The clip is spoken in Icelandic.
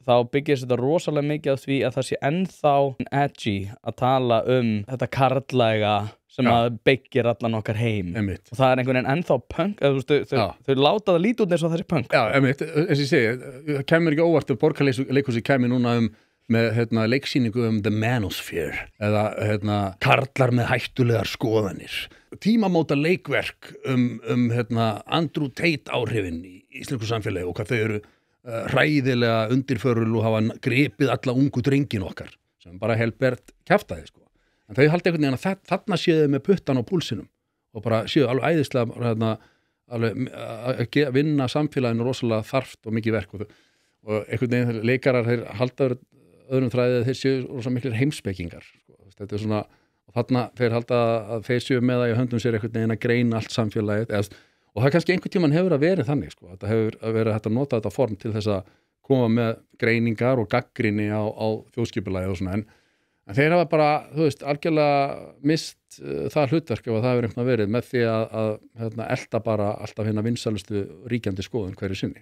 þá byggir þetta rosalega mikið á því að það sé ennþá edgy að tala þetta karlæga sem að byggir allan okkar heim. Einmitt. Og það einhvern veginn ennþá punk, þau láta það líta út eins og það sé punk. Já, einmitt, eins og ég segi, það kemur ekki óvart ef Borgarleikhúsið kemur núna með leiksýningu The Manosphere eða karlar með hættulegar skoðanir. Tímamóta leikverk Andrew Tate áhrifin í íslensku samfélagi og hvað þau eru hræðilega undirförul og hafa gripið alla ungu drengin okkar sem bara helbert kjaftaði sko. En þau haldi einhvern veginn að þarna séu þau með puttan á púlsinum og bara séu alveg æðislega að vinna samfélaginu rosalega þarft og mikið verk og einhvern veginn leikarar þeir halda öðrum þræði að þeir séu rosa miklir heimspekingar sko. Þetta svona, og þarna þeir halda að þeir séu með það í höndum sér einhvern veginn að greina allt samfélagið og það kannski einhvern tímann hefur að verið þannig sko. Þetta hefur að verið hægt að nota þetta form til þess að koma með greiningar og gagnrýni á þjóðskipulagið og svona en þeir hafa bara, algjörlega mist það hlutverk ef það hefur einhvern verið með því að elta bara alltaf vinsælustu ríkjandi skoðun hverju sinni.